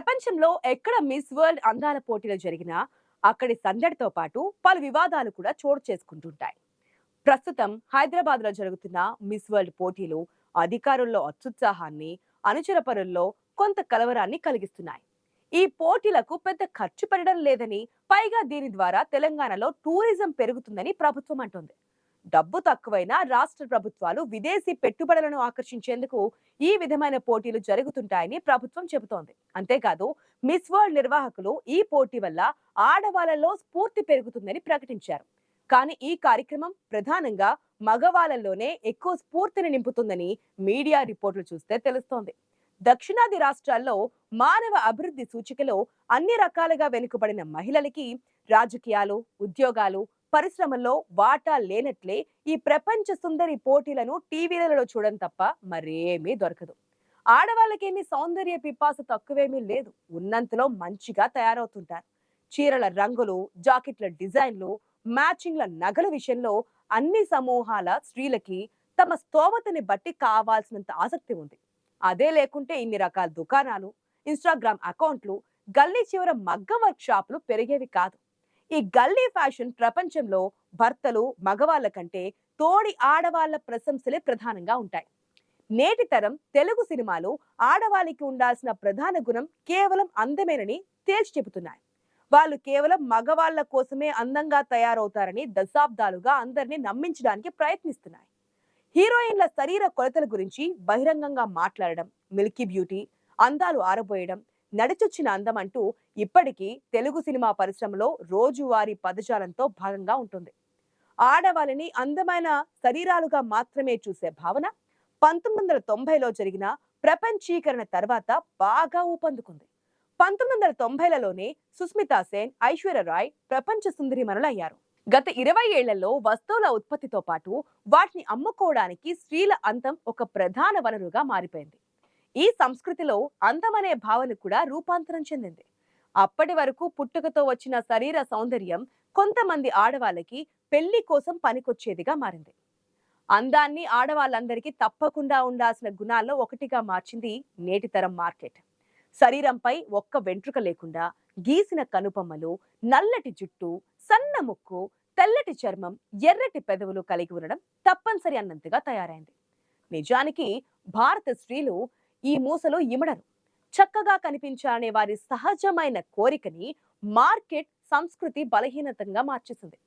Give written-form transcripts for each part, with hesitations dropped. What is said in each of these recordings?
ప్రపంచంలో ఎక్కడ miss world అందాల పోటీలు జరిగినా అక్కడి సందడితో పాటు పలు వివాదాలు కూడా చోటు చేసుకుంటుంటాయి. ప్రస్తుతం హైదరాబాద్ లో జరుగుతున్న మిస్ వరల్డ్ పోటీలు అధికారుల్లో అత్యుత్సాహాన్ని, అనుచర పరుల్లో కొంత కలవరాన్ని కలిగిస్తున్నాయి. ఈ పోటీలకు పెద్ద ఖర్చు పెట్టడం లేదని, పైగా దీని ద్వారా తెలంగాణలో టూరిజం పెరుగుతుందని ప్రభుత్వం అంటోంది. డబ్బు తక్కువైనా రాష్ట్ర ప్రభుత్వాలు విదేశీ పెట్టుబడులను ఆకర్షించేందుకు ఈ విధమైన పోటీలు జరుగుతుంటాయని ప్రభుత్వం చెబుతోంది. అంతేకాదు, మిస్ వరల్డ్ నిర్వాహకులు ఈ పోటీ వల్ల ఆడవాళ్లలో స్ఫూర్తి పెరుగుతుందని ప్రకటించారు. కానీ ఈ కార్యక్రమం ప్రధానంగా మగవాళ్లలోనే ఎక్కువ స్ఫూర్తిని నింపుతుందని మీడియా రిపోర్టులు చూస్తే తెలుస్తోంది. దక్షిణాది రాష్ట్రాల్లో మానవ అభివృద్ధి సూచికలో అన్ని రకాలుగా వెనుకబడిన మహిళలకి రాజకీయాలు, ఉద్యోగాలు, పరిశ్రమల్లో వాటా లేనట్లే ఈ ప్రపంచ సుందరి పోటీలను టీవీలలో చూడడం తప్ప మరేమీ దొరకదు. ఆడవాళ్ళకేమీ సౌందర్య పిపాస తక్కువేమీ లేదు. ఉన్నంతలో మంచిగా తయారవుతుంటారు. చీరల రంగులు, జాకెట్ల డిజైన్లు, మ్యాచింగ్ల నగల విషయంలో అన్ని సమూహాల స్త్రీలకి తమ స్తోమతని బట్టి కావాల్సినంత ఆసక్తి ఉంది. అదే లేకుంటే ఇన్ని రకాల దుకాణాలు, ఇన్స్టాగ్రామ్ అకౌంట్లు, గల్లీ చివర మగ్గం వర్క్ షాపులు పెరిగేవి కాదు. ఈ గల్లీ ఫ్యాషన్ ప్రపంచంలో భర్తలు మగవాళ్ళ కంటే తోడి ఆడవాళ్ల ప్రశంసలే ప్రధానంగా ఉంటాయి. నేటి తరం తెలుగు సినిమాలు ఆడవాళ్ళకి ఉండాల్సిన ప్రధాన గుణం కేవలం అందమేనని తేల్చి చెబుతున్నాయి. వాళ్ళు కేవలం మగవాళ్ల కోసమే అందంగా తయారవుతారని దశాబ్దాలుగా అందరినీ నమ్మించడానికి ప్రయత్నిస్తున్నాయి. హీరోయిన్ల శరీర కొలతల గురించి బహిరంగంగా మాట్లాడడం, మిల్కీ బ్యూటీ, అందాలు ఆరబోయడం, నడిచొచ్చిన అందం అంటూ ఇప్పటికీ తెలుగు సినిమా పరిశ్రమలో రోజువారీ పదజాలంతో భాగంగా ఉంటుంది. ఆడవాళ్ళని అందమైన శరీరాలుగా మాత్రమే చూసే భావన 1990లో జరిగిన ప్రపంచీకరణ తర్వాత బాగా ఊపందుకుంది. 1990లలోనే సుస్మితా సేన్, ఐశ్వర్య రాయ్ ప్రపంచ సుందరిమణులయ్యారు. గత 20 ఏళ్లలో వస్తువుల ఉత్పత్తితో పాటు వాటిని అమ్ముకోవడానికి స్త్రీల అందం ఒక ప్రధాన వనరుగా మారిపోయింది. ఈ సంస్కృతిలో అందం అనే భావన కూడా రూపాంతరం చెందింది. అప్పటి వరకు పుట్టుకతో వచ్చిన శరీర సౌందర్యం కొంతమంది ఆడవాళ్ళకి పెళ్లి కోసం పనికొచ్చేదిగా మారింది. అందాన్ని ఆడవాళ్ళందరికీ తప్పకుండా ఉండాల్సిన గుణాల్లో ఒకటిగా మార్చింది నేటి తరం మార్కెట్. శరీరంపై ఒక్క వెంట్రుక లేకుండా గీసిన కనుపమ్మలు, నల్లటి జుట్టు, సన్న ముక్కు, తెల్లటి చర్మం, ఎర్రటి పెదవులు కలిగి ఉండడం తప్పనిసరి అన్నంతగా తయారైంది. నిజానికి భారత స్త్రీలు ఈ మూసలో ఇమడరు. చక్కగా కనిపించాలనే వారి సహజమైన కోరికని మార్కెట్ సంస్కృతి బలహీనతంగా మార్చేసింది.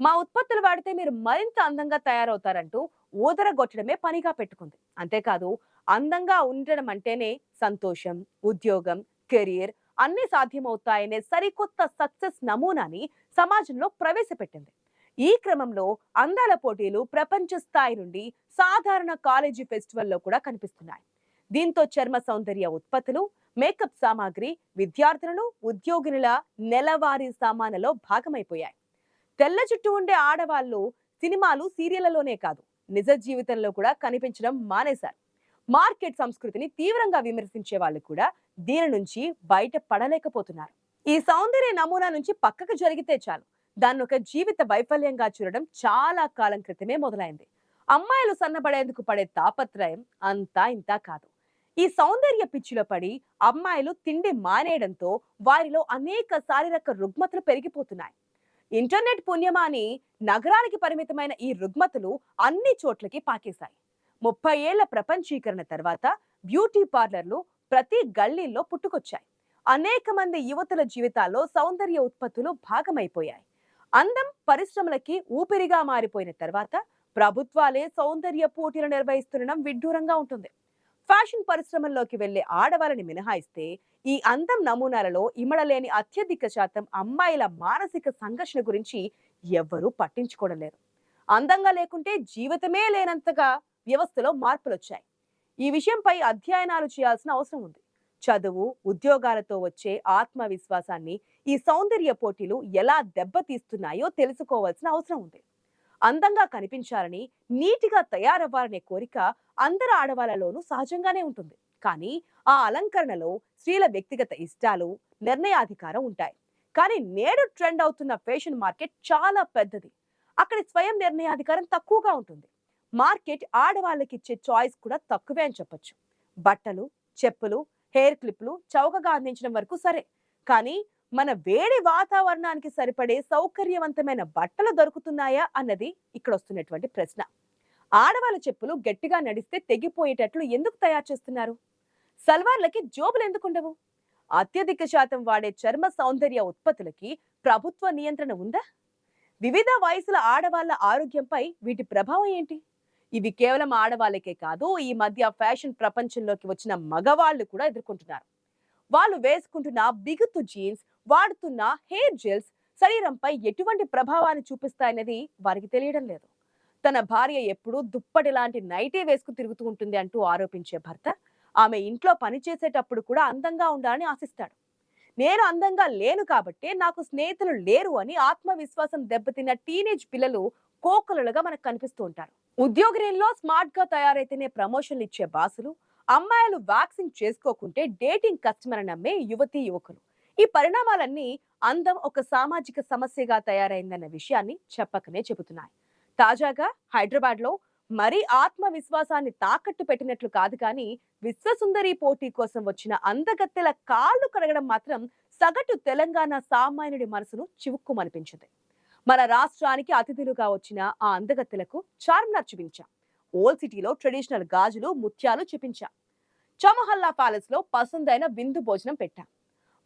మా ఉత్పత్తులు వాడితే మీరు మరింత అందంగా తయారవుతారంటూ ఊదరగొట్టడమే పనిగా పెట్టుకుంది. అంతేకాదు, అందంగా ఉండడం అంటేనే సంతోషం, ఉద్యోగం, కెరీర్ అన్ని సాధ్యమవుతాయనే సరికొత్త సక్సెస్ నమూనాని సమాజంలో ప్రవేశపెట్టింది. ఈ క్రమంలో అందాల పోటీలు ప్రపంచ స్థాయి నుండి సాధారణ కాలేజీ ఫెస్టివల్లో కూడా కనిపిస్తున్నాయి. దీంతో చర్మ సౌందర్య ఉత్పత్తులు, మేకప్ సామాగ్రి విద్యార్థులను, ఉద్యోగినుల నెలవారీ సామాన్లలో భాగమైపోయాయి. తెల్ల జుట్టు ఉండే ఆడవాళ్లు సినిమాలు, సీరియళ్లలోనే కాదు నిజ జీవితంలో కూడా కనిపించడం మానేశారు. మార్కెట్ సంస్కృతిని తీవ్రంగా విమర్శించే వాళ్ళు కూడా దీని నుంచి బయట పడలేకపోతున్నారు. ఈ సౌందర్య నమూనా నుంచి పక్కకు జరిగితే చాలు, దాన్ని ఒక జీవిత వైఫల్యంగా చూడడం చాలా కాలం క్రితమే మొదలైంది. అమ్మాయిలు సన్నబడేందుకు పడే తాపత్రయం అంతా ఇంతా కాదు. ఈ సౌందర్య పిచ్చిలో పడి అమ్మాయిలు తిండి మానేయడంతో వారిలో అనేక శారీరక రుగ్మతలు పెరిగిపోతున్నాయి. ఇంటర్నెట్ పుణ్యమాని నగరానికి పరిమితమైన ఈ రుగ్మతలు అన్ని చోట్లకి పాకేశాయి. 30 ఏళ్ల ప్రపంచీకరణ తర్వాత బ్యూటీ పార్లర్లు ప్రతి గల్లీల్లో పుట్టుకొచ్చాయి. అనేక మంది యువతుల జీవితాల్లో సౌందర్య ఉత్పత్తులు భాగమైపోయాయి. అందం పరిశ్రమలకి ఊపిరిగా మారిపోయిన తర్వాత ప్రభుత్వాలే సౌందర్య పోటీలు నిర్వహిస్తుండడం విడ్డూరంగా ఉంటుంది. ఫ్యాషన్ పరిశ్రమల్లోకి వెళ్లే ఆడవాళ్ళని మినహాయిస్తే ఈ అందం నమూనాలలో ఇమడలేని అత్యధిక శాతం అమ్మాయిల మానసిక సంఘర్షణ గురించి ఎవ్వరూ పట్టించుకోవడం లేదు. అందంగా లేకుంటే జీవితమే లేనంతగా వ్యవస్థలో మార్పులొచ్చాయి. ఈ విషయంపై అధ్యయనాలు చేయాల్సిన అవసరం ఉంది. చదువు, ఉద్యోగాలతో వచ్చే ఆత్మవిశ్వాసాన్ని ఈ సౌందర్య పోటీలు ఎలా దెబ్బతీస్తున్నాయో తెలుసుకోవాల్సిన అవసరం ఉంది. అందంగా కనిపించాలని, నీటిగా తయారవ్వాలనే కోరిక అందరు ఆడవాళ్లలోనూ సహజంగానే ఉంటుంది. కానీ ఆ అలంకరణలో స్త్రీల వ్యక్తిగత ఇష్టాలు, నిర్ణయాధికారం ఉంటాయి. కానీ నేడు ట్రెండ్ అవుతున్న ఫ్యాషన్ మార్కెట్ చాలా పెద్దది. అక్కడ స్వయం నిర్ణయాధికారం తక్కువగా ఉంటుంది. మార్కెట్ ఆడవాళ్ళకి ఇచ్చే చాయిస్ కూడా తక్కువే అని చెప్పొచ్చు. బట్టలు, చెప్పులు, హెయిర్ క్లిప్లు చౌకగా అందించడం వరకు సరే, కానీ మన వేడి వాతావరణానికి సరిపడే సౌకర్యవంతమైన బట్టలు దొరుకుతున్నాయా అన్నది ఇక్కడ వస్తున్నటువంటి ప్రశ్న. ఆడవాళ్ళ చెప్పులు గట్టిగా నడిస్తే తెగిపోయేటట్లు ఎందుకు తయారు చేస్తున్నారు? సల్వార్లకి జోబులు ఎందుకుండవు? అత్యధిక శాతం వాడే చర్మ సౌందర్య ఉత్పత్తులకి ప్రభుత్వ నియంత్రణ ఉందా? వివిధ వయసుల ఆడవాళ్ల ఆరోగ్యంపై వీటి ప్రభావం ఏంటి? ఇవి కేవలం ఆడవాళ్ళకే కాదు, ఈ మధ్య ఫ్యాషన్ ప్రపంచంలోకి వచ్చిన మగవాళ్ళు కూడా ఎదుర్కొంటున్నారు. వాళ్ళు వేసుకుంటున్న బిగుతు జీన్స్, వాడుతున్న హెయిర్ జెల్స్ శరీరంపై ఎటువంటి ప్రభావాన్ని చూపిస్తాయనేది వారికి తెలియడం లేదు. తన భార్య ఎప్పుడూ దుప్పటి లాంటి నైటీ వేసుకు తిరుగుతూ ఉంటుంది అంటూ ఆరోపించే భర్త ఆమె ఇంట్లో పనిచేసేటప్పుడు కూడా అందంగా ఉండాలని ఆశిస్తాడు. నేను అందంగా లేను కాబట్టే నాకు స్నేహితులు లేరు అని ఆత్మవిశ్వాసం దెబ్బతిన్న టీనేజ్ పిల్లలు కోకొలలుగా మనకు కనిపిస్తూ ఉంటారు. ఉద్యోగంలో స్మార్ట్ గా తయారైతేనే ప్రమోషన్లు ఇచ్చే బాసులు, అమ్మాయిలు వ్యాక్సింగ్ చేసుకోకుంటే డేటింగ్ కస్టమర్ నమ్మే యువతీ యువకులు. ఈ పరిణామాలన్నీ అందం ఒక సామాజిక సమస్యగా తయారైందన్న విషయాన్ని చెప్పకనే చెబుతున్నాయి. తాజాగా హైదరాబాద్ లో మరీ ఆత్మవిశ్వాసాన్ని తాకట్టు పెట్టినట్లు కాదు కానీ, విశ్వసుందరి పోటీ కోసం వచ్చిన అందగత్తెల కాళ్ళు కడగడం మాత్రం సగటు తెలంగాణ సామాన్యుడి మనసును చివుక్కుమనిపించింది. మన రాష్ట్రానికి అతిథులుగా వచ్చిన ఆ అందగత్తెలకు చార్మినార్ చూపించాం, ఓల్డ్ సిటీలో ట్రెడిషనల్ గాజులు ముత్యాలు చూపించాం, చమహల్లా ప్యాలెస్ లో పసందైన విందు భోజనం పెట్టాం,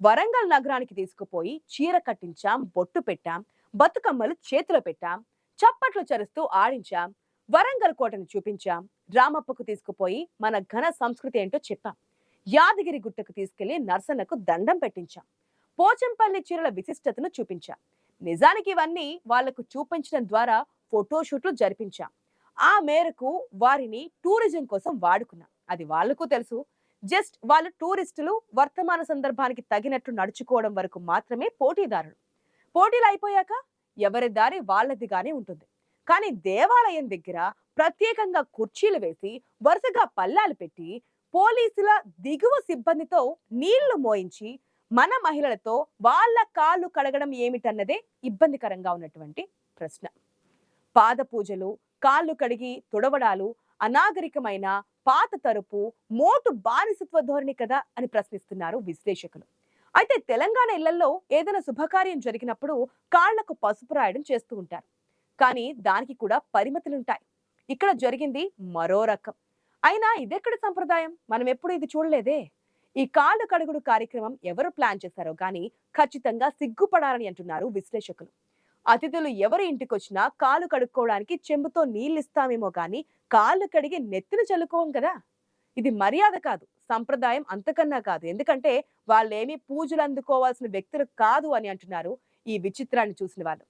వరంగల్ నగరానికి తీసుకుపోయి చీర కట్టించాం, బొట్టు పెట్టాం, బతుకమ్మలు చేతిలో పెట్టాం, చప్పట్లు చరుస్తూ ఆడించాం, వరంగల్ కోటను చూపించాం, రామప్పకు తీసుకుపోయి మన ఘన సంస్కృతి ఏంటో చెప్పాం, యాదగిరి గుట్టకు తీసుకెళ్లి నర్సన్నకు దండం పెట్టించాం, పోచంపల్లి చీరల విశిష్టతను చూపించాం. నిజానికి ఇవన్నీ వాళ్లకు చూపించడం ద్వారా ఫోటోషూట్లు జరిపించాం. ఆ మేరకు వారిని టూరిజం కోసం వాడుకున్నాం. అది వాళ్లకు తెలుసు. జస్ట్ వాళ్ళు టూరిస్టులు, వర్తమాన సందర్భానికి తగినట్లు నడుచుకోవడం వరకు మాత్రమే పోటీదారులు. పోటీలు అయిపోయాక ఎవరి దారి వాళ్ళదిగానే ఉంటుంది. కానీ దేవాలయం దగ్గర ప్రత్యేకంగా కుర్చీలు వేసి వరుసగా పల్లాలు పెట్టి పోలీసుల దిగువ సిబ్బందితో నీళ్లు మోయించి మన మహిళలతో వాళ్ళ కాళ్ళు కడగడం ఏమిటన్నదే ఇబ్బందికరంగా ఉన్నటువంటి ప్రశ్న. పాద పూజలు, కాళ్ళు కడిగి తుడవడాలు అనాగరికమైన, పాత తరపు, మోటు బానిసత్వ ధోరణి కదా అని ప్రశ్నిస్తున్నారు విశ్లేషకులు. అయితే తెలంగాణ ఇళ్లలో ఏదైనా శుభకార్యం జరిగినప్పుడు కాళ్లకు పసుపు రాయడం చేస్తూ ఉంటారు. కానీ దానికి కూడా పరిమితులుంటాయి. ఇక్కడ జరిగింది మరో రకం. అయినా ఇదెక్కడ సంప్రదాయం? మనం ఎప్పుడు ఇది చూడలేదే. ఈ కాళ్ళు కడుగుడు కార్యక్రమం ఎవరు ప్లాన్ చేశారో కానీ ఖచ్చితంగా సిగ్గుపడాలని అంటున్నారు విశ్లేషకులు. అతిథులు ఎవరి ఇంటికొచ్చినా కాళ్ళు కడుక్కోవడానికి చెంబుతో నీళ్ళిస్తామేమో గాని కాళ్ళు కడిగి నెత్తిన చల్లుకోవం కదా. ఇది మర్యాద కాదు, సంప్రదాయం అంతకన్నా కాదు. ఎందుకంటే వాళ్ళేమీ పూజలు అందుకోవాల్సిన వ్యక్తులు కాదు అని అంటున్నారు ఈ విచిత్రాన్ని చూసిన వాళ్ళు.